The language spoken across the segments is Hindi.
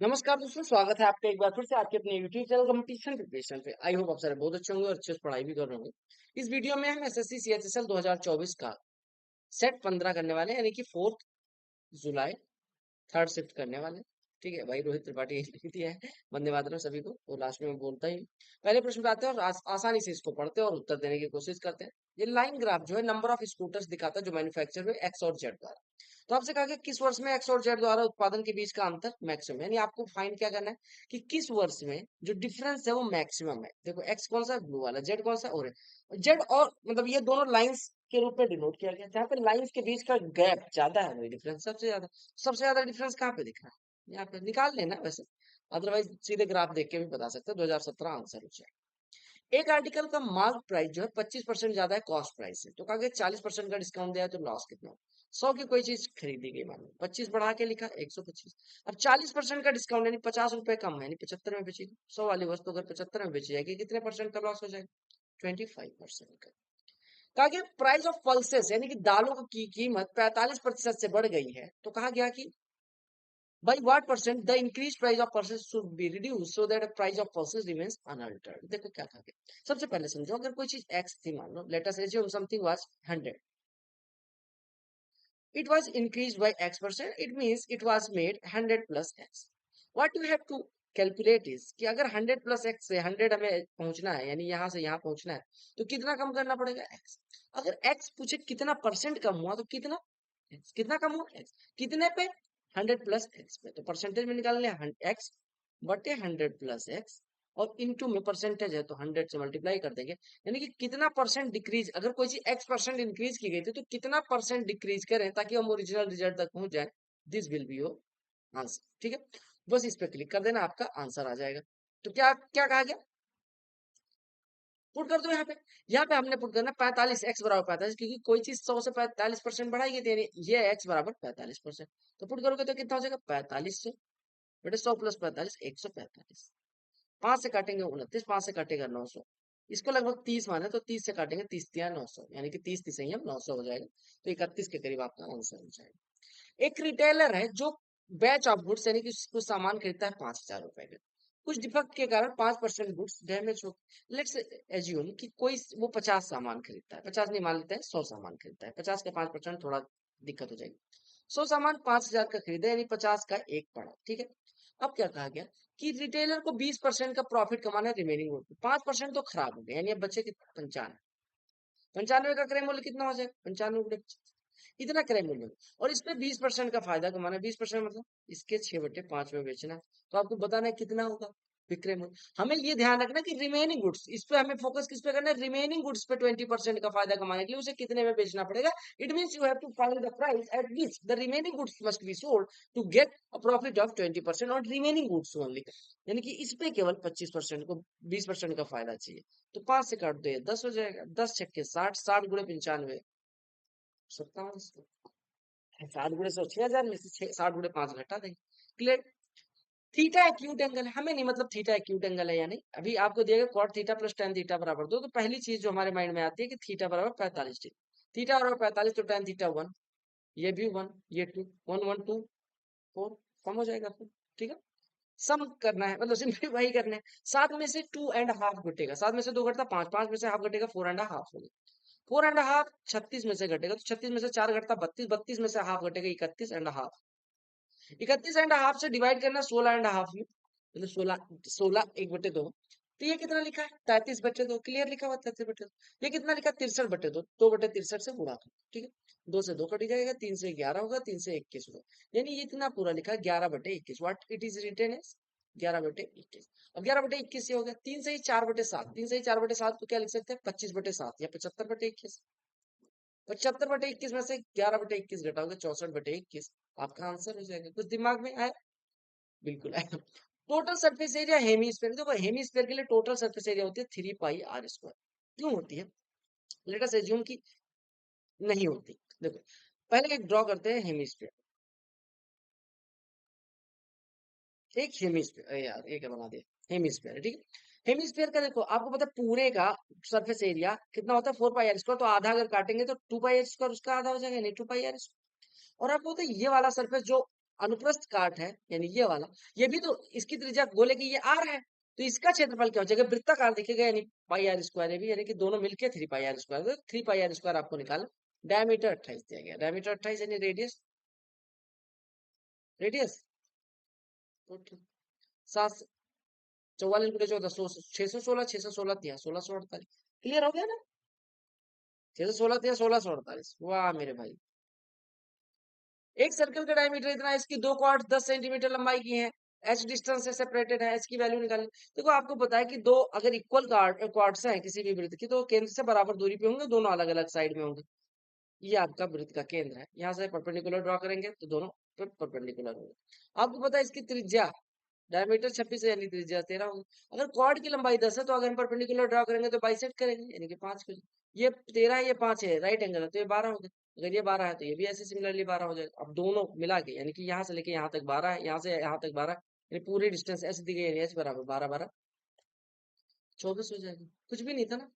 नमस्कार दोस्तों, स्वागत है आपका एक बार फिर से आपके अपने यूट्यूब चैनल कंपटीशन प्रिपरेशन पे। आई होप आप सारे बहुत अच्छे होंगे और अच्छे से पढ़ाई भी कर रहे होंगे। इस वीडियो में हम एसएससी सीएचएसएल 2024 का सेट 15 करने वाले हैं, यानी कि 4 जुलाई थर्ड शिफ्ट करने वाले हैं। ठीक है भाई, रोहित त्रिपाठी लिख दिया है। वंदे मातरम सभी को, वो लास्ट में मैं बोलता ही हूँ। पहले प्रश्न पे आते हैं और आसानी से इसको पढ़ते हैं और उत्तर देने की कोशिश करते हैं। ये लाइन ग्राफ जो है नंबर ऑफ स्कूटर्स दिखाता है जो मैन्युफैक्चर हुए एक्स और जेड द्वारा। तो आपसे कहा गया किस वर्ष में एक्स और जेड द्वारा उत्पादन के बीच का अंतर मैक्सिमम, यानी आपको फाइंड क्या करना है कि किस वर्ष में जो डिफरेंस है वो मैक्सिमम है। देखो एक्स कौन सा है, ब्लू वाला, जेड कौन सा है, ऑरेंज। जेड और मतलब ये दोनों लाइंस के रूप में डिनोट किया गया, जहाँ पे लाइंस के बीच का गैप ज्यादा है, वही डिफरेंस सबसे ज्यादा डिफरेंस कहाँ पे दिख रहा है, यहाँ पे निकाल लेना वैसे। अदरवाइज सीधे ग्राफ देख के भी बता सकते हो। 2017 आंसर हो जाएगा। एक आर्टिकल का मार्क प्राइस जो है 25% ज्यादा है कॉस्ट प्राइस से, तो कहा गया 40% का डिस्काउंट दिया है तो लॉस कितना हो। 100 की कोई चीज खरीदी गई, मान लो 25 बढ़ा के लिखा 125। अब 40% का डिस्काउंट यानी 50 रुपए कम है, यानी 75 में बेचेगी। 100 वाली वस्तु अगर 75 में बेची जाएगी, कितने परसेंट का लॉस हो जाएगा? 25% का। कहा गया प्राइस ऑफ पल्सेस यानी कि दालों की कीमत 45% से बढ़ गई है, तो कहा गया कि by what percent the increased price of pulses should be reduced so that the price of pulses remains unaltered। देखो क्या कहा गया, सबसे पहले समझो, अगर कोई चीज x थी, मान लो let us assume something was 100, it was increased by x%, it means it was made 100 plus x। what you have to calculate is कि अगर 100 plus x से 100 हमें पहुंचना है, यानी यहां से यहां पहुंचना है, तो कितना कम करना पड़ेगा x। अगर x पूछे कितना परसेंट कम हुआ, तो कितना x, कितना कम हुआ x, कितने पे 100 प्लस एक्स पे, तो परसेंटेज में निकाल लें एक्स बटे 100 प्लस एक्स, और इनटू में परसेंटेज है तो 100 से मल्टीप्लाई कर देंगे, यानी कि कितना परसेंट डिक्रीज, अगर कोई चीज एक्स परसेंट इंक्रीज की गई थी तो कितना परसेंट डिक्रीज करें ताकि हम ओरिजिनल रिजल्ट तक पहुंच जाए। This will be your answer. ठीक है, बस इस पे क्लिक कर देना, आपका आंसर आ जाएगा। तो क्या क्या कहा गया, पुट कर दो यहाँ पे हमने पुट करना 45, एक्स बराबर 45, क्योंकि कोई चीज 100 से 45% बढ़ाई गई थी, ये एक्स बराबर 45%। तो पुट करोगे तो कितना हो जाएगा, 45 से बटे 100 प्लस 45, 145। 5 से काटेंगे 29, 5 से काटेगा 900, इसको लगभग 30 माने तो 30 से काटेंगे 30 तिया 900, यानी कि 30 30 ही हम 900 हो जाएगा। तो 31 के करीब आपका आंसर हो जाएगा। एक रिटेलर है जो बैच ऑफ गुड्स यानी कि कुछ सामान खरीदता है 5,000 रुपए के, कुछ डिफेक्ट के कारण 5% गुड्स डैमेज हो। लेट्स एज्यूम कि कोई वो 50 सामान खरीदता है, 50 नहीं मान लेते हैं, 100 सामान खरीदता है, 50 का 5% थोड़ा दिक्कत हो जाएगी। 100 सामान 5,000 का खरीदा, यानी 50 का एक पड़ा। ठीक है, अब क्या कहा गया कि रिटेलर को 20% का प्रॉफिट कमाना है रिमेनिंग गुड, 5% तो खराब हो गया, यानी अब बचे कितना, 95। 95 का क्रय मूल्य कितना हो जाएगा, 95 इतना क्रय मूल्य, और इस पे 20% का फायदा कमाना है। 20% मतलब इसके 6/5 में बेचना है, तो आपको बताना है कितना होगा विक्रय मूल्य। हमें ये ध्यान रखना कि रिमेनिंग गुड्स, इस पे हमें फोकस किस पे करना है, रिमेनिंग गुड्स पे 20% का फायदा कमाने के लिए उसे कितने में बेचना पड़ेगा। It means you have to find the price at which the remaining goods must be sold to get a profit of 20% on remaining goods only. यानी कि इस पे केवल 25% को 20% का फायदा चाहिए। तो 5 से काट दो, 10 हो जाएगा, 10 छक्के 60, 60 गुणे 95, 57। 60 गुणे 100, 6,000 में से 60 गुणे 5 घटा देंगे। क्लियर। थीटा एक्यूट एंगल है, हमें नहीं मतलब थीटा एक्यूट एंगल है या नहीं, अभी आपको दिया गया cot theta plus ten theta बराबर 2, तो पहली चीज जो हमारे माइंड में आती है कि थीटा बराबर 45 डिग्री। थीटा बराबर 45, तो टेन थीटा 1, ये भी 1, ये 2, 1 1 2 4, कम हो जाएगा फिर। ठीक है, सम करना है, मतलब सिंपलीफाई करना है। 7 में से 2.5 घटेगा, 7 में से 2 घटता 5, 5 में से हाफ घटेगा 4.5 होगा। 4.5 36 में से घटेगा, तो 36 में से 4 घटता 32, 32 में से हाफ घटेगा 31.5। 31.5 से डिवाइड करना 16.5 में, मतलब 16, 16 1/2, तो ये कितना लिखा है, 33/2। क्लियर लिखा हुआ 33/2। ये कितना लिखा, 63/2, 2/63 से गुणा करो। ठीक है, 2 से 2 कट जाएगा, 3 से 11 होगा, 3 से 21 होगा, यानी ये इतना पूरा लिखा 11/21। What it is written as 11/21। अब 11/21 ये हो गया, 3 से ही 4/7, 3 से ही 4/7 को क्या लिख सकते हैं, 25/7 या 75/21। 75/21 में से 11/21 घटाओगे, 64/21, आपका आंसर हो जाएगा। कुछ दिमाग में आया? बिल्कुल आया। टोटल सरफेस एरिया हेमीस्फीयर, देखो हेमीस्फीयर के लिए टोटल सरफेस एरिया होती है 3 पाई r²। क्यों होती है, लेट अस एज्यूम कि नहीं होती। देखो पहले एक ड्रॉ करते हैं हेमीस्फीयर, एक हेमीस्फीयर, अरे यार ये क्या बना दिया, हेमीस्फीयर है, ठीक है। हेमीस्फीयर का देखो आपको पता है पूरे का सरफेस एरिया कितना होता है, 4 पाई r², तो आधा अगर काटेंगे तो 2 पाई r², उसका आधा हो जाएगा, नहीं 2 पाई r²। और आपको पता है ये वाला सरफेस जो अनुप्रस्थ काट है यानी ये वाला, ये भी तो इसकी त्रिज्या बोले कि ये आर है, तो इसका क्षेत्रफल क्या हो जाएगा, वृत्ताकार दिखेगा यानी पाई आर स्क्वायर, ये भी यानी कि दोनों मिलके 3 पाई आर स्क्वायर, तो 3 पाई आर स्क्वायर आपको निकालो। डायमीटर 28 दिया गया, डायमीटर 28 यानी रेडियस, रेडियस सात, 44 × 14 616, 616 दिया 1648, क्लियर हो गया ना, 616 दिया 1648, वाह मेरे भाई। एक सर्कल का डायमीटर इतना है, इसकी दो क्वार्ट्स 10 सेंटीमीटर लंबाई की हैं, एच डिस्टेंस से सेपरेटेड है, एच की वैल्यू निकालनी। देखो आपको पता है कि दो अगर इक्वल क्वार्ट्स हैं किसी भी वृत्त की, तो केंद्र से बराबर दूरी पे होंगे, दोनों अलग अलग साइड में होंगे। ये आपका वृत्त का केंद्र है, यहाँ से परपेंडिकुलर ड्रॉ करेंगे तो दोनों पे परपेंडिकुलर होंगे। आपको पता है इसकी त्रिज्या, डायमीटर 26 है यानी त्रिज्या 13 होगी। अगर क्वाड की लंबाई 10 है तो अगर हम परपेंडिकुलर ड्रॉ करेंगे तो बाइसेक्ट करेंगे यानी कि 5 हो जाएगा। ये 13 है, ये 5 है, राइट एंगल है, तो ये 12 हो गया। अगर ये 12 है तो ये भी ऐसे सिमिलरली 12 हो जाएगा। अब दोनों मिला के यानी कि यहाँ से लेके यहाँ तक 12 है, यहाँ से यहाँ तक 12, यानी पूरी डिस्टेंस ऐसे दी गई यानी एच बराबर 12 12 24 हो जाएगा। कुछ भी नहीं था ना।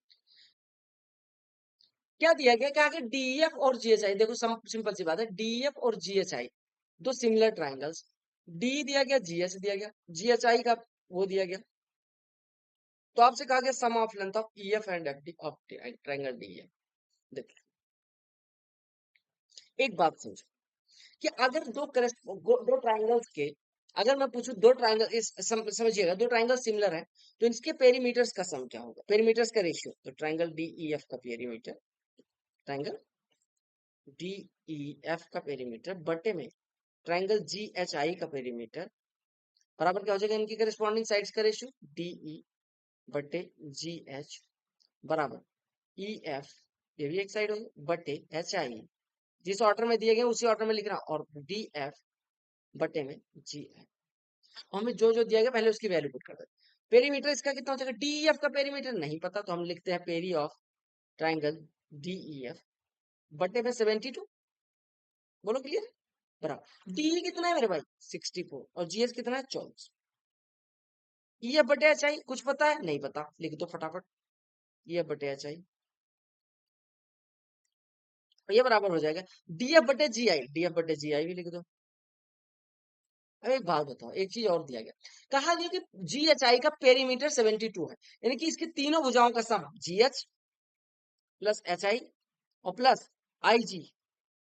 क्या दिया गया, क्या कि डीएफ और जीएचआई, देखो सिंपल सी बात है, डीएफ और जीएचआई दो सिमिलर ट्राइंगल्स, डी दिया गया, जीएच दिया गया, जीएचआई का वो दिया गया, तो आपसे कहा गया sum of length of EF and FD of triangle DF. देखिए एक बात समझो कि अगर दो ट्रायंगल्स के, अगर मैं पूछूं दो ट्रायंगल इस समझिएगा, दो ट्रायंगल सिमिलर है तो इसके पेरीमीटर्स का सम क्या होगा, पेरीमीटर्स का रेशियो, तो ट्रायंगल डीईएफ का पेरीमीटर, ट्रायंगल डीईएफ का पेरीमीटर बटे में ट्रायंगल जीएचआई का पेरीमीटर बराबर क्या हो जाएगा, इनकी करस्पॉन्डिंग साइड्स का रेशियो डीई बटे जीएच बराबर ईएफ, ये भी एक साइड होगी, बटे एच आई, जिस ऑर्डर में दिए गए उसी ऑर्डर में लिखना, और डी एफ बटे में जी एफ। हमें जो जो दिया गया पहले उसकी वैल्यू पुट कर देते। पेरीमीटर इसका कितना हो जाएगा, डी एफ का पेरीमीटर नहीं पता तो हम लिखते हैं peri of triangle D E F बटे में 72, बोलो क्लियर, बराबर डी कितना है मेरे भाई 64 और जीएस कितना है 24, ई एफ बटे एच आई कुछ पता है, नहीं पता, लिख दो फटाफट, ई एफ बटे एच आई, ये बराबर हो जाएगा डी एफ बटे जी आई, डी एफ बटे जी आई भी लिख दो। अब एक बात बताओ, एक चीज और दिया गया, कहा गया कि जी एच आई का पेरीमीटर 72 है, यानी कि इसकी तीनों भुजाओं का sum G H plus H I और प्लस आई जी,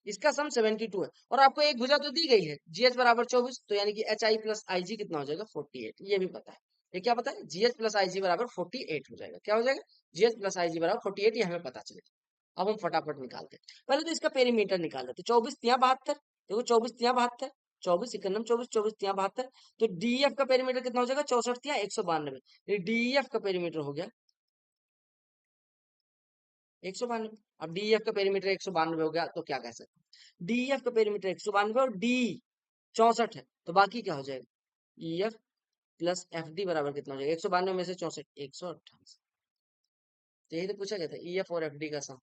इसका सम 72 है, और आपको एक भुजा तो दी गई है जी एच बराबर 24, तो यानी कि एच आई प्लस आई जी कितना हो जाएगा 48, ये भी पता है। ये क्या पता है, जी एच प्लस आई जी बराबर 48 हो जाएगा, क्या हो जाएगा, जी एच प्लस आई जी बराबर 48, ये हमें पता चलेगा। अब हम फटाफट निकालते हैं, पहले तो इसका पेरीमीटर निकाल लेते, 24 × 72, देखो 24 × 72, 24 × 24, 24 × 72, तो डीएफ का पेरीमीटर कितना हो जाएगा 64 × 192, डीएफ का पेरीमीटर हो गया 192। अब डीएफ का पेरीमीटर 192 हो गया तो क्या कह सकते हैं, डीएफ का पेरीमीटर 192 और डी 64 है, तो बाकी क्या हो जाएगा, ईएफ प्लस एफ डी बराबर कितना हो जाएगा, 192 में से 64 128, तो यही तो पूछा गया था, ईएफ और एफ डी का सम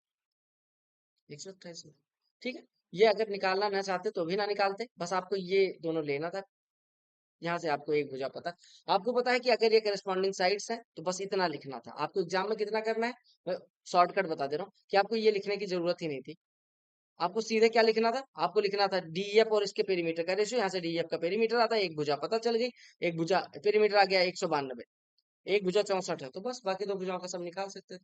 128 में। ठीक है, ये अगर निकालना ना चाहते तो भी ना निकालते, बस आपको ये दोनों लेना था, यहाँ से आपको एक भुजा पता, आपको पता है कि अगर ये करस्पॉन्डिंग साइड्स है तो बस इतना लिखना था, आपको एग्जाम में कितना करना है मैं शॉर्टकट बता दे रहा हूँ कि आपको ये लिखने की जरूरत ही नहीं थी। आपको सीधे क्या लिखना था, आपको लिखना था डीएफ और इसके पेरीमीटर का रेशियो, यहाँ से डीएफ का पेरीमीटर आता है, एक भुजा पता चल गई, एक भुजा पेरीमीटर आ गया 192, एक भुजा 64 है, तो बस बाकी दो भुजाओं का सब निकाल सकते थे।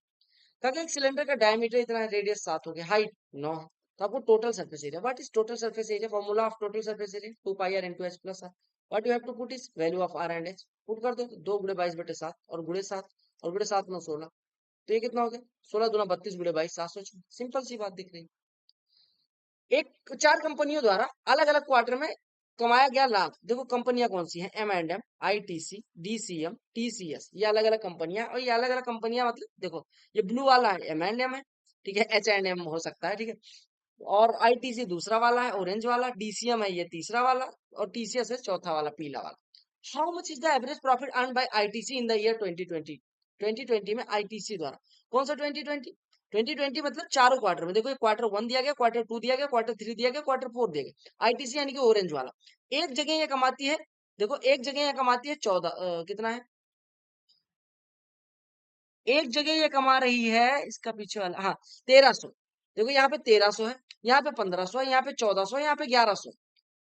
क्योंकि एक सिलेंडर का डायमीटर इतना है, रेडियस 7 हो गया, हाइट 9 है, तो आपको total surface area, what is total surface area, formula of total surface area 2 pi r into h plus r, what you have to put is value of r and h, put कर दो, 2 गुणे 22/7 और गुणे 7 और गुणे 7 9 16, तो ये कितना हो गया 16 दूना 32 गुणे 22 706, सिंपल सी बात दिख रही है। एक 4 कंपनियों द्वारा अलग अलग क्वार्टर में कमाया गया लाभ, देखो कंपनियां कौन सी हैं, M&M, ITC, DCM, TCS, ये अलग अलग कंपनियां, और ये अलग अलग कंपनियां मतलब देखो, ये ब्लू वाला है M&M है, ठीक है, H&M हो सकता है, ठीक है, और ITC दूसरा वाला है ऑरेंज वाला, DCM है ये तीसरा वाला, और TCS है चौथा वाला पीला वाला। How much is the average profit earn by ITC in the year 2020, 2020 में ITC द्वारा, कौन सा 2020, 2020 मतलब चारों क्वार्टर में, देखो ये Q1 दिया गया, Q2 दिया गया, Q3 दिया गया, Q4 दिया गया, ITC यानी कि ऑरेंज वाला, एक जगह ये कमाती है, देखो एक जगह ये कमाती है 14 कितना है, एक जगह ये कमा रही है, इसका पीछे वाला हाँ 1300, देखो यहाँ पे 1300 है, यहाँ पे 1500 है, यहाँ पे 1400 है, यहाँ पे 1100,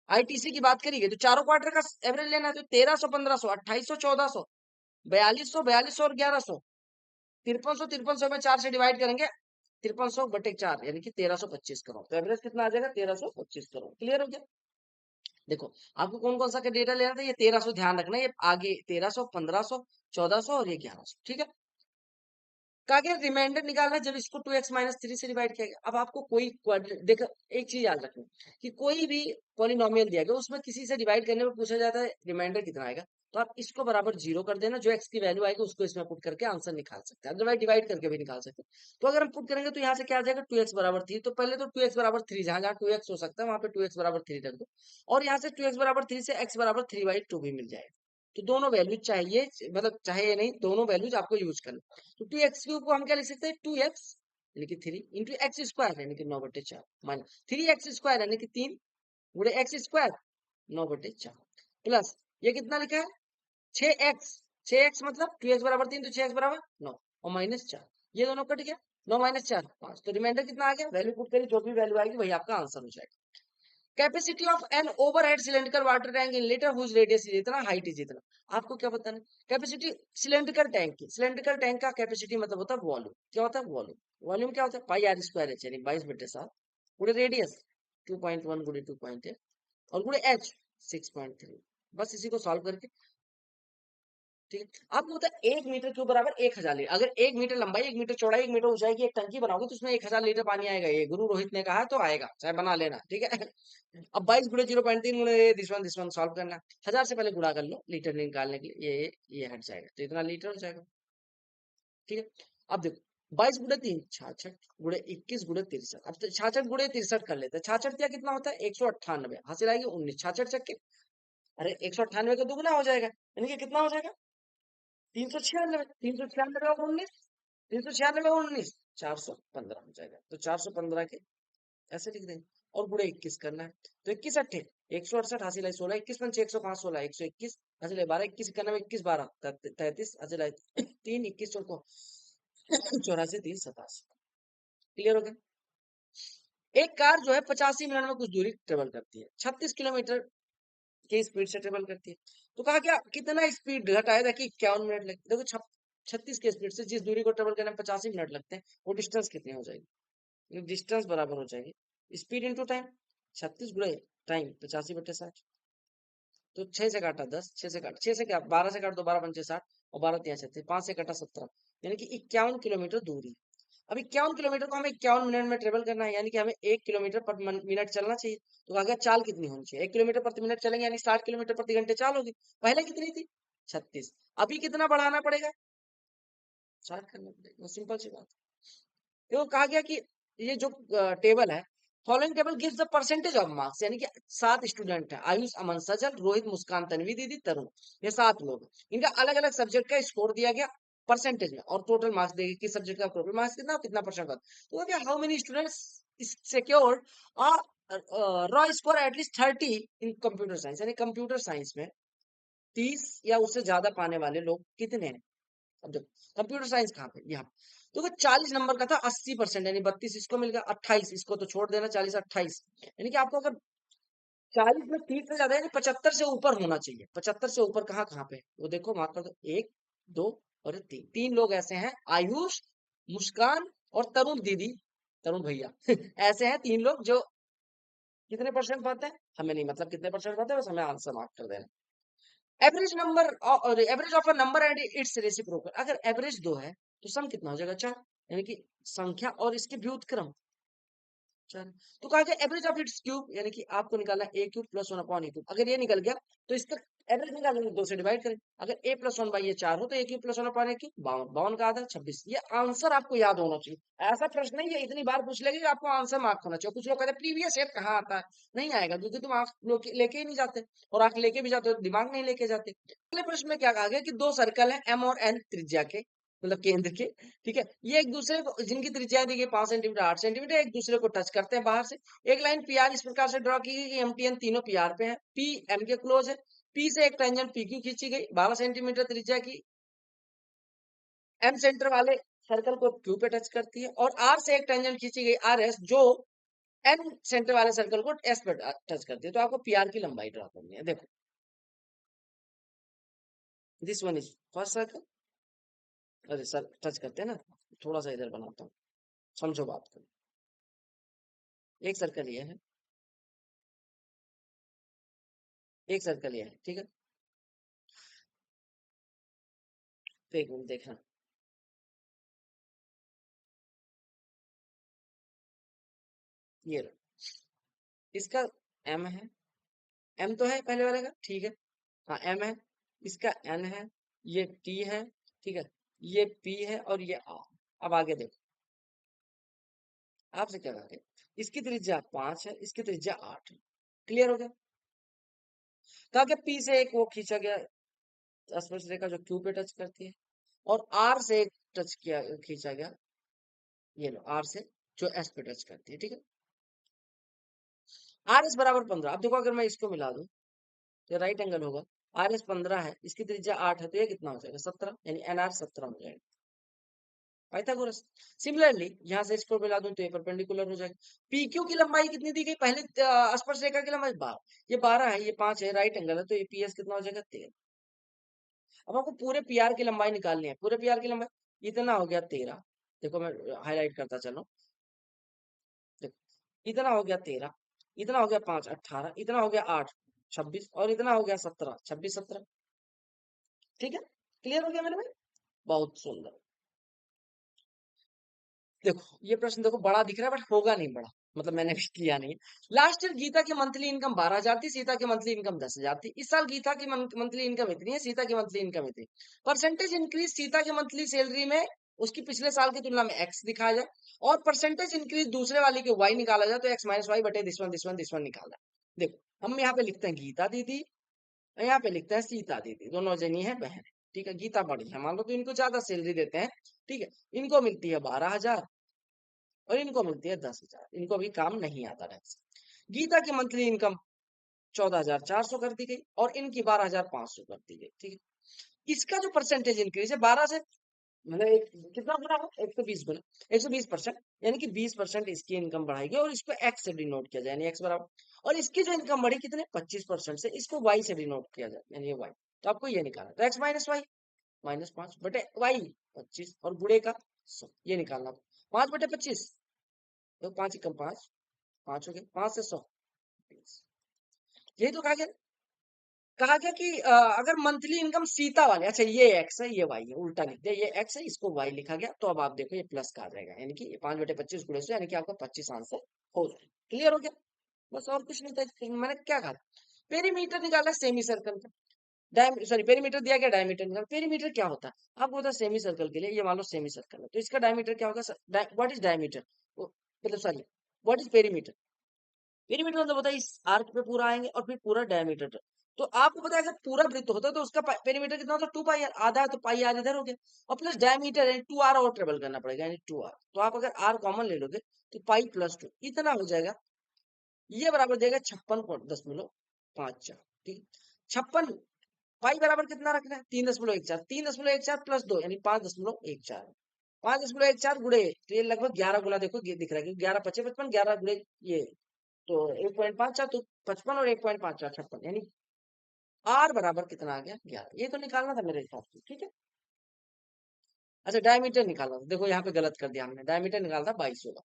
आईटीसी की बात करी गई तो चारों क्वार्टर का एवरेज लेना है, तो 1300, 1500, 2800, 1400, 4200, 4200 और 1100, 5300, 5300 में 4 से डिवाइड करेंगे, 5300 बटे 4 यानी कि 1325 करोड़। तो एवरेज कितना आ जाएगा? 1325 करोड़। क्लियर हो गया? देखो आपको कौन कौन सा का डेटा लेना था, ये 1300 ध्यान रखना, ये आगे 1300, 1500, 1400 और ये 1100। ठीक है, कहा गया रिमाइंडर निकालना है जब इसको 2x माइनस 3 से डिवाइड किया गया। अब आपको कोई देखो एक चीज याद रखना कि कोई भी पॉलिनोमियल दिया गया उसमें किसी से डिवाइड करने में पूछा जाता है रिमाइंडर कितना आएगा, तो आप इसको बराबर 0 कर देना, जो x की वैल्यू आएगी उसको इसमें पुट करके आंसर निकाल सकते हैं, अदरवाइज डिवाइड करके भी निकाल सकते हैं। तो अगर हम पुट करेंगे तो यहाँ से क्या आ जाएगा? 2x बराबर 3, तो पहले तो 2x बराबर 3, जहां जहां 2x हो सकता है वहां पे 2x बराबर 3 रख दो, और यहाँ से 2x बराबर 3 से x बराबर 3/2 भी मिल जाएगा। तो दोनों वैल्यूज चाहिए, मतलब चाहिए नहीं, दोनों वैल्यूज आपको यूज करना। तो 2x³ को हम क्या लिख सकते हैं? 2x यानी कि 3 इंटू एक्स स्क्वायर यानी कि 9/4 माइनस 3x² यानी कि 3 गुणे एक्स स्क्वायर 9/4 प्लस ये कितना लिखा है? 6x। 6x मतलब 2x बराबर 3 तो 6x बराबर 9 और माइनस 4, ये दोनों कट गया, 9 माइनस 4 5, तो रिमाइंडर कितना आ गया? वैल्यू पुट करी, जो भी वैल्यू आएगी वही आपका आंसर हो जाएगा। Capacity of an overhead cylinder water tank in litre whose radius is इतना, हाइट इज इतना। आपको क्या बताना? कैपेसिटी सिलेंड्रिकल टैंक की, सिलेंड्रिकल टैंक का कैपेसिटी मतलब होता है वॉल्यूम। क्या होता है? वॉल्यूम। वॉल्यूम क्या होता है? पाई आर स्क्वायर एच यानी 22/7 गुणे रेडियस 2.1 गुणे 2.8 और गुणे एच 6.3। बस इसी को सॉल्व करके, ठीक है, आपको होता है 1 मीटर क्यूब बराबर 1000 लीटर। अगर 1 मीटर लंबाई, 1 मीटर चौड़ाई, 1 मीटर ऊंचाई की एक टंकी बनाओगे तो उसमें 1000 लीटर पानी आएगा, ये गुरु रोहित ने कहा है तो आएगा, चाहे बना लेना। ठीक है अब 22 गुणे 0.3 गुणे दिस वन सॉल्व करना, 1000 से पहले गुणा कर लो लीटर निकालने के लिए, ये हट जाएगा तो इतना लीटर हो जाएगा। ठीक है, अब देखो 22 गुणे 3 66 गुणे 21 गुणे 63, अब तो 66 गुणे 63 कर लेते हैं। 66 क्या कितना होता है? 198, हासिल आएगी 19, 66 चक्के, अरे 198 का दुगुना हो जाएगा, यानी कि कितना हो जाएगा? 396, 396 और 19, 396 और 19, 415 हो जाएगा। तो 415 के ऐसे लिख देंगे और गुणे 21 करना है, तो 21 अट्ठे 168 हासिल है 16, 21 पंचे 105, 16 121 हासिल है 12, 21 इक्यानवे 21 12 33 हासिल है 3, 21 चौको 84, 3 87। क्लियर हो गया? एक कार जो है 85 मिनट में कुछ दूरी ट्रेवल करती है, 36 किलोमीटर की स्पीड से ट्रेवल करती है, तो कहा क्या कितना स्पीड घटाए ताकि 51 मिनट लगे? देखो 36 की स्पीड से जिस दूरी को ट्रेवल करने में 85 मिनट लगते हैं, वो डिस्टेंस कितनी हो जाएगी? डिस्टेंस बराबर हो जाएगी स्पीड इंटू टाइम, 36 गुणे टाइम 85/60, तो 6 से काटा 10, 6 से काट 6 से क्या 12 से काट दो, 12 पंचे 60 और 12 तिया 36, 5 से काटा 17, यानी कि 51 किलोमीटर दूरी। अब 51 किलोमीटर को हमें 51 मिनट में ट्रेवल करना है, यानी कि हमें 1 किलोमीटर पर मिनट चलना चाहिए। तो अगर चाल कितनी होनी चाहिए? 1 किलोमीटर प्रति मिनट चलेंगे यानी 60 किलोमीटर प्रति घंटे चाल होगी। पहले कितनी थी? 36। अभी कितना बढ़ाना पड़ेगा? 60 करना पड़ेगा, सिंपल सी बात। देखो कहा गया कि ये जो टेबल है, following table gives the percentage of marks, यानी कि 7 स्टूडेंट है, आयुष, अमन, सजल, रोहित, मुस्कान, तन्वी दीदी, तरुण, ये 7 लोग हैं। इनका अलग अलग सब्जेक्ट का स्कोर दिया गया परसेंटेज में और टोटल मार्क्स देंगे कि सब्जेक्ट का टोटल मार्क्स कितना कितना परसेंट का। तो क्या how many students secured raw score at least 30 in computer science, यानी कंप्यूटर साइंस में 30 या उससे ज्यादा पाने वाले लोग कितने हैं? अब देखो कंप्यूटर साइंस कहाँ पे? यहाँ। तो वो 40 नंबर का था, 80% यानी 32 इसको मिल गया, 28 इसको तो छोड़ देना, 40 28, यानी कि आपको अगर 40 में 30 से ज्यादा यानी 75 से ऊपर होना चाहिए। 75 से ऊपर कहाँ कहाँ पे? वो देखो मार्क कर दो, 1 2 और 3, 3 लोग ऐसे हैं, आयुष, मुस्कान और तरुण दीदी, तरुण भैया ऐसे हैं 3 लोग जो कितने परसेंट पाते हैं हमें नहीं मतलब कितने परसेंट पाते हैं, बस हमें आंसर मार्क कर देना। एवरेज नंबर और average of a number and it's reciprocal, अगर एवरेज 2 है तो सम कितना हो जाएगा? 4, यानी कि संख्या और इसके व्युत्क्रम 4। तो कहा गया एवरेज ऑफ इट्स क्यूब, यानी कि आपको निकालना ए क्यूब प्लस 1/a क्यूब। अगर ये निकल गया तो इसका एवरेज निकालेंगे, 2 से डिवाइड करें। अगर a प्लस 1/a 4 हो तो a cube plus 1/a cube 52, 52 का आधा 26। ये आंसर आपको याद होना चाहिए। ऐसा प्रश्न नहीं है इतनी बार पूछ लेंगे कि आपको आंसर मार्क होना चाहिए। कुछ लोग कहते हैं प्रीवियस ईयर कहाँ आता है, नहीं आएगा क्योंकि तुम आंख लेके ही नहीं जाते, और आंख लेके भी जाते हो दिमाग नहीं लेके जाते। अगले प्रश्न में क्या कहा गया कि 2 सर्कल है एम और एन त्रिज्या के, मतलब केंद्र के, ठीक है, ये एक दूसरे को जिनकी त्रिज्या दी गई 5 सेंटीमीटर 8 सेंटीमीटर, एक दूसरे को टच करते हैं बाहर से। एक लाइन पी आर इस प्रकार से ड्रॉ की गई कि एम टी एन तीनों पी आर पे है, पी एम के क्लोज है। पी से एक टेंजेंट पी क्यू खींची गई 12 सेंटीमीटर त्रिज्या की, एम सेंटर वाले सर्कल को क्यू पे टच करती है, और आर से एक टेंजेंट खींची गई आर एस जो एन सेंटर वाले सर्कल को एस पर टच करती है, तो आपको पीआर की लंबाई ड्रॉ करनी है। देखो this one is first circle, अरे सर टच करते हैं ना, थोड़ा सा इधर बनाता हूँ, समझो बात को। एक सर्कल ये है, एक सर्कल ये है, ठीक है। तो एक मिनट देखना, ये लो, इसका एम है, एम तो है पहले वाले का, ठीक है। हाँ एम है, इसका एन है, ये टी है, ठीक है, ये पी है और ये आर। अब आगे देखो, आपसे क्या कहा गया, इसकी त्रिज्या 5 है, इसकी त्रिज्या 8 है। क्लियर हो गया। कहा कि पी से एक वो खींचा गया स्पर्श रेखा जो क्यू पे टच करती है, और आर से एक टच किया खींचा गया, ये लो आर से, जो एस पे टच करती है, ठीक है। आर एस बराबर 15। अब देखो अगर मैं इसको मिला दूं तो राइट एंगल होगा, आर एस 15 है, इसकी त्रिज्या 8 है, तो ये कितना हो जाएगा 17, यानी एन आर 17 हो जाएगा, पाइथागोरस। सिमिलरली यहाँ से इसको मिला दूं तो ये परपेंडिकुलर हो जाएगा। पीक्यू की लंबाई कितनी दी गई पहले, स्पर्श रेखा की लंबाई 12, ये 12 है, ये 5 है, राइट एंगल है, तो ये पीएस कितना हो जाएगा 13। अब आपको पूरे पीआर की लंबाई निकालनी है, पूरे पीआर की लंबाई इतना हो गया 13। देखो मैं हाईलाइट करता चलो, देखो इतना हो गया 13, इतना हो गया 5 18, इतना हो गया 8 26, और इतना हो गया 17 26 17। ठीक है, क्लियर हो गया मेरे में, बहुत सुंदर। देखो ये प्रश्न देखो बड़ा दिख रहा है, बट होगा नहीं बड़ा, मतलब मैंने भी किया नहीं। लास्ट ईयर गीता की मंथली इनकम 12,000 थी, सीता की मंथली इनकम 10,000 थी। इस साल गीता की मंथली इनकम इतनी है, सीता की मंथली इनकम इतनी। परसेंटेज इंक्रीज सीता की मंथली सैलरी में उसकी पिछले साल की तुलना में एक्स दिखाया जाए, और परसेंटेज इंक्रीज दूसरे वाली के वाई निकाला जाए, तो एक्स माइनस वाई बटे दिस वन निकाला। देखो हम यहाँ पे लिखते हैं गीता दीदी, और यहाँ पे लिखते हैं सीता दीदी, दोनों जनी है बहन, ठीक है। गीता बड़ी है मान लो, तो इनको ज्यादा सैलरी देते हैं, ठीक है। इनको मिलती है 12,000 और इनको मिलती है 10,000, इनको भी काम नहीं आता ढंग से। गीता की मंथली इनकम 14,400 कर दी गई, और इनकी 12,500 कर दी गई, ठीक है। इसका जो परसेंटेज इंक्रीज है 12 से, मतलब एक कितना गुना है, 120 गुना, 120%, यानी कि 20% इसकी इनकम बढ़ाएगी, और इसको एक्स से डिनोट किया जाए, यानी एक्स बराबर। और इसकी जो इनकम बढ़ी कितने 25% से, इसको वाई से डिनोट किया जाए, यानी ये वाई। तो आपको ये निकालना, तो एक्स माइनस वाई, -5 बटे वाई 25, और बुढ़े का 100, ये निकालना। 5 बटे 25, तो 5 एकम 5, 5 हो गया, 5 से 100, यही तो कहा गया। कहा गया कि अगर मंथली इनकम सीता वाले, अच्छा ये एक्स है ये वाई है, उल्टा लिख दिया, ये एक्स है इसको वाई लिखा गया, तो अब आप देखो ये प्लस का आ जाएगा, यानी कि ये 5 बटे 25 गुणे से, यानी कि आपका 25 आंसर हो जाएगा। क्लियर हो गया, बस और कुछ नहीं था। मैंने क्या कहा, पेरीमीटर निकाला सेमी सर्कल का, सॉरी पेरीमीटर दिया गया, डायमीटर निकाला। पेरीमीटर क्या होता है आपको पता है, सेमी सर्कल के लिए, ये मान लो सेमी सर्कल है, तो इसका डायमीटर क्या होगा, व्हाट इज डायमीटर, मतलब sorry what is perimeter. Perimeter मतलब होता है इस आर्क पे पूरा आएंगे और फिर पूरा डायमीटर। तो आपको पता है अगर पूरा वृत्त होता है तो उसका पेरीमीटर कितना होता है, 2 पाई आर, आधा है तो पाई आर इधर हो गया, और प्लस डायमीटर है 2 आर और ट्रेवल करना पड़ेगा, यानी 2 आर। तो आप अगर आर कॉमन ले लोगे तो पाई प्लस 2 इतना हो जाएगा, ये बराबर देगा 56.5 ठीक है। 56, पाई बराबर कितना रखना है 3.14, 3.14 प्लस 2 यानी 5.14, 5.14 गुड़े, तो ये लगभग 11 गुना, देखो ये दिख रहा है कि 11 × 55, 11 गुड़े ये, तो 1.54, तो 55 और 1.54 56, यानी आर बराबर कितना आ गया 11, ये तो निकालना था मेरे हिसाब से, ठीक है। अच्छा डायमीटर निकालना था, देखो यहाँ पे गलत कर दिया हमने, डायमीटर निकालना था 22 होगा।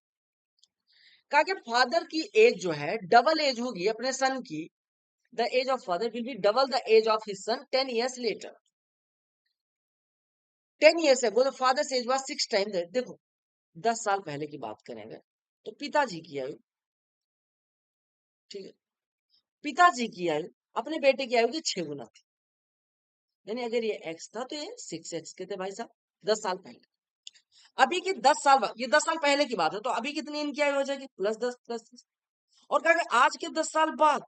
कहा कि फादर की एज जो है डबल एज होगी अपने सन की, the age of father will be double the age of his son 10 years later। 10 years ago the father's age was 6 times that। देखो 10 साल पहले की बात करेंगे तो पिताजी की आयु, ठीक है, पिताजी की आयु अपने बेटे की आयु की 6 गुना थी, यानी अगर ये एक्स था तो ये 6x के थे भाई साहब, 10 साल पहले। अभी की 10 साल बाद, ये 10 साल पहले की बात है, तो अभी कितनी इनकी आयु हो जाएगी +10 +10। और कहा आज के 10 साल बाद,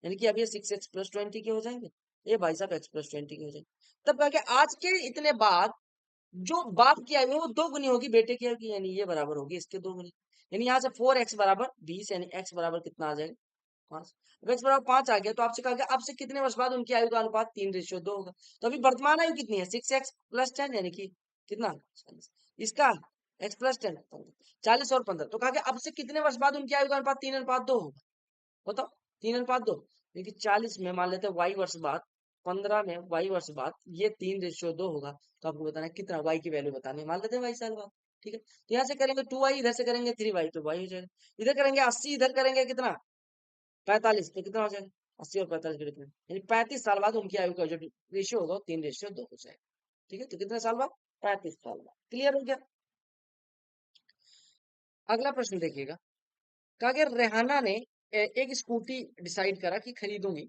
यानी कि अब ये 6x + 20 के हो जाएंगे, ये भाई साहब x + 20 के हो जाएंगे। तब कहा कि आज के इतने बाद जो बाप की आयु है वो 2 गुनी होगी बेटे की आयु की, यानी ये बराबर होगी इसके 2 गुनी, यानी यहाँ से 4x बराबर 20, यानी x बराबर कितना आ जाएगा 5। अब x बराबर 5 आ गया, तो आपसे कहा गया अब से कितने वर्ष बाद उनकी आयु का अनुपात 3:2 होगा। तो अभी वर्तमान आयु कितनी है 6x + 10, यानी कि कितना इसका एक्स प्लस 10, 40 और 15, तो कहा गया अब से कितने वर्ष बाद उनकी आयु का अनुपात 3:2 होगा, बताओ। 3:2, क्योंकि 40 में मान लेते हैं वाई वर्ष बाद, 15 में वाई वर्ष बाद, ये 3:2 होगा। तो आपको बताना है कितना वाई की वैल्यू बतानी है, मान लेते हैं वाई साल बाद। ठीक है, तो यहाँ से करेंगे 2y, इधर से करेंगे 3y, तो y हो जाएगा। इधर करेंगे 80, इधर करेंगे कितना 45, तो कितना हो जाएगा 80 और 45 के कितना, यानी 35 साल बाद उनकी आयु का जो रेशियो होगा 3:2 हो जाएगा। ठीक है, तो कितने साल बाद, 35 साल बाद। क्लियर हो गया। अगला प्रश्न देखिएगा, कहा गया रेहाना ने एक स्कूटी डिसाइड करा कि खरीदूंगी,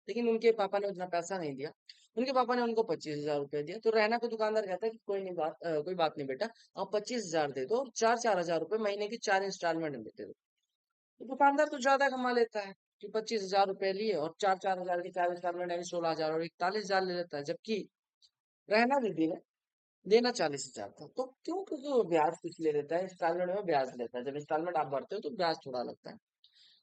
लेकिन उनके पापा ने उतना पैसा नहीं दिया। उनके पापा ने उनको 25,000 रुपए दिया, तो रेहाना को दुकानदार कहता है कि कोई बात नहीं बेटा, आप 25,000 दे दो और 4,000 रुपए महीने की 4 इंस्टॉलमेंट में दे दो। तो दुकानदार तो ज्यादा कमा लेता है कि 25,000 रुपए लिए और 4,000 की 4 इंस्टॉलमेंट यानी 16,000 और 41,000 ले लेता है, जबकि रहना दीदी ने देना 40,000 था। तो क्यों, क्योंकि वो ब्याज कुछ ले लेता है, इंस्टॉलमेंट में ब्याज लेता है, जब इंस्टॉलमेंट आप भरते हो तो ब्याज थोड़ा लगता है।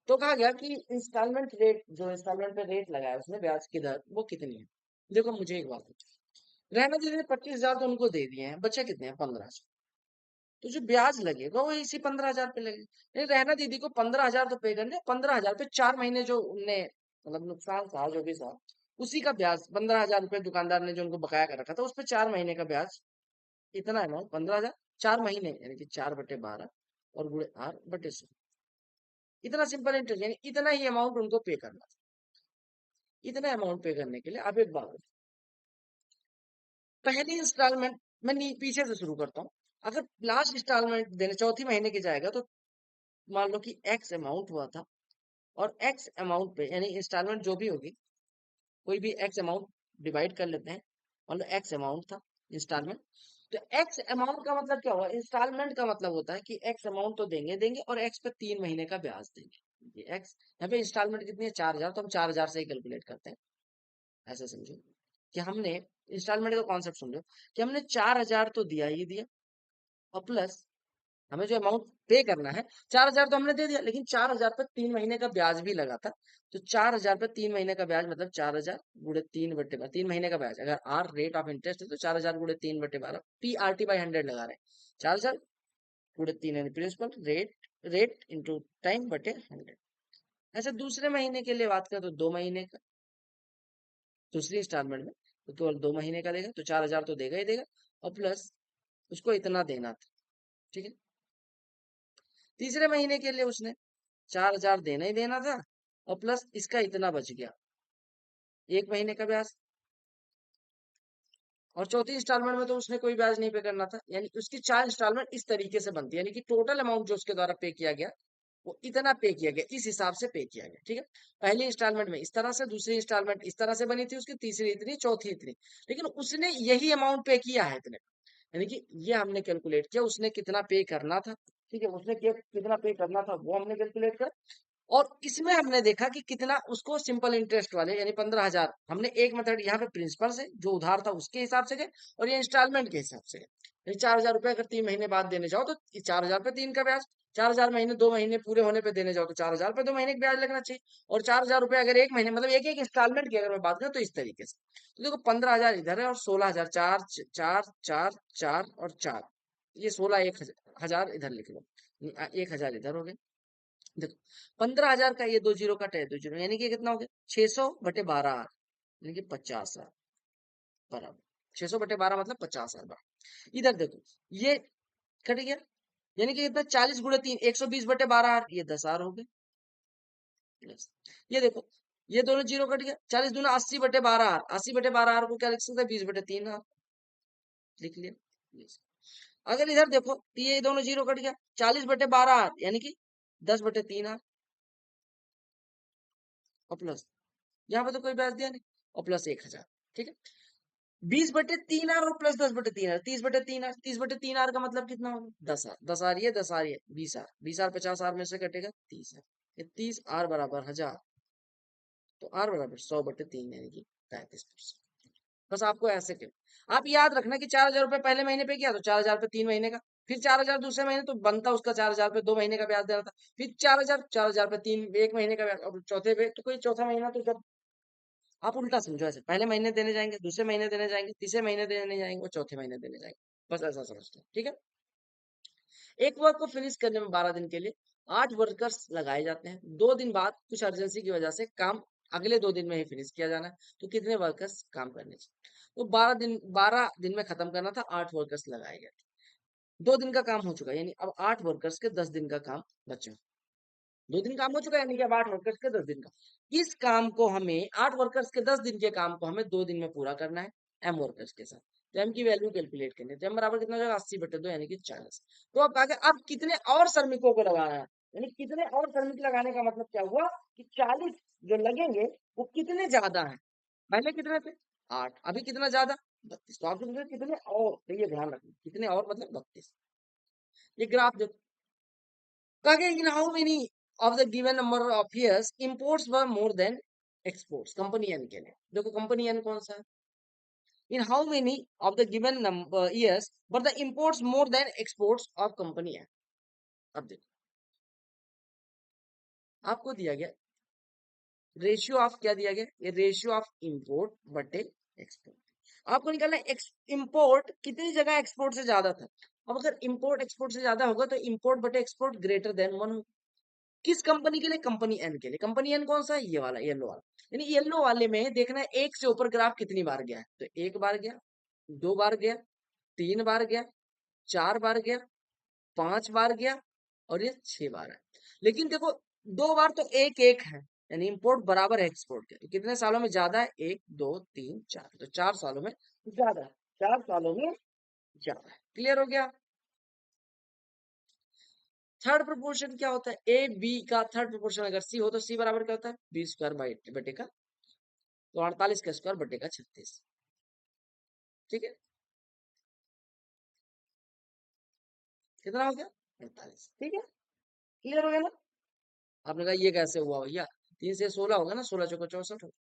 तो कहा गया कि इंस्टॉलमेंट रेट, जो इंस्टॉलमेंट पे रेट लगाया है उसने ब्याज की दर, वो कितनी है। देखो मुझे एक बात बताओ, रहना दीदी ने 25,000 तो उनको दे दिए हैं, बचे कितने हैं 15,000, तो जो ब्याज लगेगा वो इसी 15,000 पे लगेगा। नहीं, रहना दीदी को 15,000 तो पे करने, 15,000 पे 4 महीने जो उनने मतलब नुकसान था जो भी था, उसी का ब्याज 15,000 रुपए दुकानदार ने जो उनको बकाया कर रखा था, उस पे 4 महीने का ब्याज, इतना अमाउंट 15,000, 4 महीने यानी कि 4/12 और गुणे 8/100, इतना सिंपल इंटरेस्ट, यानी इतना ही अमाउंट उनको पे करना था। इतना अमाउंट पे करने के लिए अब एक बात, पहली इंस्टॉलमेंट मैं पीछे से शुरू करता हूँ। अगर लास्ट इंस्टॉलमेंट देने चौथी महीने की जाएगा, तो मान लो कि एक्स अमाउंट हुआ था, और एक्स अमाउंट पे यानी इंस्टॉलमेंट जो भी होगी, कोई भी एक्स अमाउंट डिवाइड कर लेते हैं, मान लो एक्स अमाउंट था इंस्टॉलमेंट। तो एक्स अमाउंट का मतलब क्या हुआ, इंस्टॉलमेंट का मतलब होता है कि एक्स अमाउंट तो देंगे देंगे और एक्स पे 3 महीने का ब्याज देंगे। ये एक्स, यहाँ पे इंस्टॉलमेंट कितनी है 4,000, तो हम 4,000 से ही कैलकुलेट करते हैं। ऐसे समझो कि हमने इंस्टॉलमेंट का कॉन्सेप्ट समझो कि हमने 4,000 तो दिया ही दिया, और प्लस हमें जो अमाउंट पे करना है, 4,000 तो हमने दे दिया, लेकिन 4,000 पे 3 महीने का ब्याज भी लगा था। तो 4,000 पे 3 महीने का ब्याज मतलब 4,000 गुणे 3/12, 3 महीने का ब्याज, अगर आर रेट ऑफ इंटरेस्ट है तो 4,000 गुणे 3/12, PRT/100 लगा रहे हैं। 4,000 गुणे 3 यानी principal rate, rate into time बटे 100। ऐसे दूसरे महीने के लिए बात करें तो 2 महीने का, दूसरी इंस्टॉलमेंट में तो केवल 2 महीने का देगा, तो 4,000 तो देगा ही देगा, और प्लस उसको इतना देना था। ठीक है, तीसरे महीने के लिए उसने 4,000 देना ही देना था, और प्लस इसका इतना बच गया 1 महीने का ब्याज, और चौथी इंस्टॉलमेंट में तो उसने कोई ब्याज नहीं पे करना था, यानी उसकी 4 इंस्टॉलमेंट इस तरीके से बनती है, यानी कि टोटल अमाउंट जो उसके द्वारा पे किया गया वो इतना पे किया गया, इस हिसाब से पे किया गया। ठीक है, पहली इंस्टॉलमेंट में इस तरह से, दूसरी इंस्टॉलमेंट इस तरह से बनी थी उसकी, तीसरी इतनी, चौथी इतनी, लेकिन उसने यही अमाउंट पे किया है इतने, यानी कि ये हमने कैलकुलेट किया उसने कितना पे करना था। ठीक है, उसने कितना पे करना था वो हमने कैलकुलेट किया, और इसमें हमने देखा कि कितना उसको सिंपल इंटरेस्ट वाले यानी 15,000, हमने एक मेथड यहाँ पे प्रिंसिपल से जो उधार था उसके हिसाब से गए, और ये इंस्टॉलमेंट के हिसाब से गए। यानी 4,000 रुपए अगर 3 महीने बाद देने जाओ तो 4,000 पे 3 का ब्याज, 4,000 महीने 2 महीने पूरे होने पे देने जाओ तो 4,000 पे 2 महीने का ब्याज लगना चाहिए, और 4,000 रुपए अगर एक महीने मतलब एक एक इंस्टॉलमेंट की अगर मैं बात करूँ तो इस तरीके से। तो देखो 15,000 इधर है और 16,000, चार चार चार चार और 4, ये 16, 1,000 इधर लिख लो, 1,000 इधर हो गए। देखो 15,000 का ये 2 जीरो कटे, 2 जीरो यानी कि कितना हो गया 600/12 यानी कि 50,000 बराबर, 600/12 मतलब 50,000 बराबर। इधर देखो ये कट गया, यानी कि कितना 40 गुणे 3 120/12, ये 10,000 हो गए। प्लस ये देखो ये दोनों जीरो कट गया, 40 दूना 80/12, 80/12 को क्या लिख सकते हैं 20/3 लिख लिया। Yes। अगर इधर देखो तो ये दोनों जीरो कट गया, 40/12 यानी कि 10/3 और प्लस यहाँ पे तो कोई ब्याज दिया नहीं, और प्लस 1,000। ठीक है, 20/3 और प्लस 10/3, 30/3, 30/3 का मतलब कितना होगा 10,000, 10,000 ये 10,000 ये 20,000, 20,000 50,000 में से कटेगा 30,000, ये 30 R बराबर 1,000, तो R बराबर 100/3 यानी कि 35%। बस आपको ऐसे क्यों, आप याद रखना कि 4,000 रुपए पहले महीने पे किया तो 4,000 पे 3 महीने का, फिर 4,000 दूसरे महीने, तो बनता उसका 4,000 पे 2 महीने का ब्याज देना था, फिर 4,000, 4,000 पे 1 महीने का ब्याज, और चौथे पे तो कोई चौथा महीना तो जब आप उल्टा समझो, ऐसे पहले महीने देने जाएंगे, दूसरे महीने देने जाएंगे, तीसरे महीने देने जाएंगे और चौथे महीने देने जाएंगे, बस ऐसा समझते हैं। ठीक है, एक वर्क को फिनिश करने में 12 दिन के लिए 8 वर्कर्स लगाए जाते हैं। 2 दिन बाद कुछ अर्जेंसी की वजह से काम अगले 2 दिन में ही फिनिश किया जाना है। तो कितने वर्कर्स काम करने चाहिए? तो 12 दिन में खत्म करना था, 8 वर्कर्स लगाए गए। 2 दिन का काम हो चुका है, यानी अब 8 वर्कर्स के 10 दिन का काम बचा। 2 दिन काम हो चुका है, यानी कि अब 8 वर्कर्स के 10 दिन का। इस काम को हमें 8 वर्कर्स के 10 दिन के काम को हमें 2 दिन में पूरा करना है एम वर्कर्स के साथ। तो एम की वैल्यू कैलकुलेट करनी है। तो एम बराबर कितना हो जाएगा? 80/2 यानी कि 40। तो अब आगे अब कितने और श्रमिकों को लगाना है? यानी कितने और श्रमिक लगाने का मतलब क्या हुआ कि 40 जो लगेंगे वो कितने ज्यादा हैं? पहले कितने थे? 8। अभी कितना ज्यादा? 32। तो आप समझे कितने और? तो ये ध्यान रखना, कितने और मतलब 32। ये ग्राफ देखो, कहा in how many of the given number of years imports were more than exports, company N के लिए। देखो कंपनी एन कौन सा है? in how many of the given number years were the imports more than exports of company N? अब देखो आपको दिया गया रेशियो ऑफ, क्या दिया गया? ये रेशियो ऑफ इंपोर्ट बटे एक्सपोर्ट। आपको निकालना है इंपोर्ट कितनी जगह एक्सपोर्ट से ज्यादा था। अब अगर इंपोर्ट एक्सपोर्ट से ज्यादा होगा तो इंपोर्ट बटे एक्सपोर्ट ग्रेटर देन 1। किस कंपनी के लिए? कंपनी एन के लिए। कंपनी एन कौन सा है? ये वाला, येलो वाला। यानी येलो वाले में देखना है एक से ऊपर ग्राफ कितनी बार गया है। तो 1 बार गया, 2 बार गया, 3 बार गया, 4 बार गया, 5 बार गया और ये 6 बार है। लेकिन देखो 2 बार तो एक एक है, यानी इंपोर्ट बराबर है एक्सपोर्ट के। तो कितने सालों में ज्यादा है? 1 2 3 4। तो 4 सालों में ज्यादा है, 4 सालों में ज्यादा है। क्लियर हो गया? थर्ड प्रोपोर्शन क्या होता है? ए बी का थर्ड प्रोपोर्शन अगर सी हो तो सी बराबर क्या होता है? बी स्क्वायर बाई बटे का, तो 48 का स्क्वायर बटे का 36। ठीक है, कितना हो गया? 48। ठीक है, क्लियर हो गया ना? आपने कहा ये कैसे हुआ भैया? 3 से 16 होगा ना, 16 चौका 64 होगा।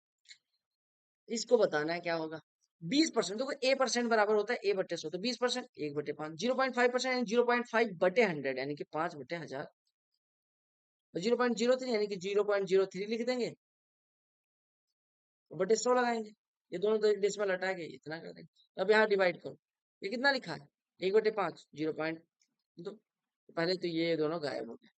इसको बताना है क्या होगा। 20%, देखो ए परसेंट बराबर होता है ए बटे 100, तो 20% 1/5, 0.5% 0.5/100 यानी कि 5/1000। 0.03 यानी कि 0.03 लिख देंगे, बटे 100 लगाएंगे। ये दोनों तो डेसिमल हटा के इतना कर देंगे। अब यहाँ डिवाइड करो, ये कितना लिखा है? 1/5 0.2। पहले तो ये दोनों गायब हो गए।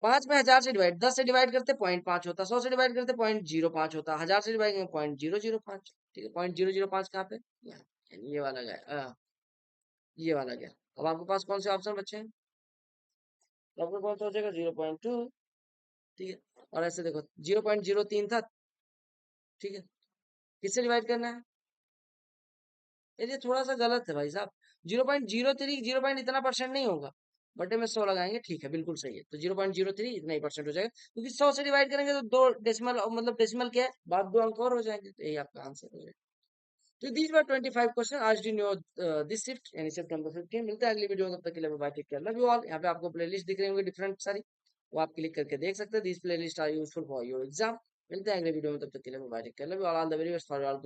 5 में 1000 से डिवाइड, 10 से डिवाइड करते 0.5 होता, 100 से डिवाइड करते 0.05 होता, 1000 से डिवाइड करते 0.005। ठीक है, 0.005 कहाँ पे? यहाँ। यानी ये वाला गया, ये वाला गया। अब आपके पास कौन से ऑप्शन बचे हैं? तो आपको कौन सा हो जाएगा? 0.2। ठीक है, और ऐसे देखो 0.03 था। ठीक है, किससे डिवाइड करना है? ये थोड़ा सा गलत है भाई साहब। 0.03, 0 पॉइंट इतना परसेंट नहीं होगा, बटे में 100 लगाएंगे। ठीक है, बिल्कुल सही है। तो 0.03 इतना ही परसेंट हो जाएगा, क्योंकि 100 से डिवाइड करेंगे तो 2 डेसिमल, मतलब डेसिमल क्या है, बाद 2 अंक और हो जाएंगे। तो यही आपका आंसर हो जाएगा। तो दीज वर 25 क्वेश्चन आज इन योर दिस शिफ्ट, यानी शिफ्ट नंबर 15। मिलता है अगली वीडियो में, तब तक के लिए bye, take care, love you all. यहाँ पे आपको प्लेलिस्ट दिख रही होंगी डिफरेंट सारी, वो आप क्लिक करके देख सकते हैं। These playlist are useful for your exam. मिलते हैं अगले वीडियो में, तब तक के लिए bye, take care, love you all the very best for all.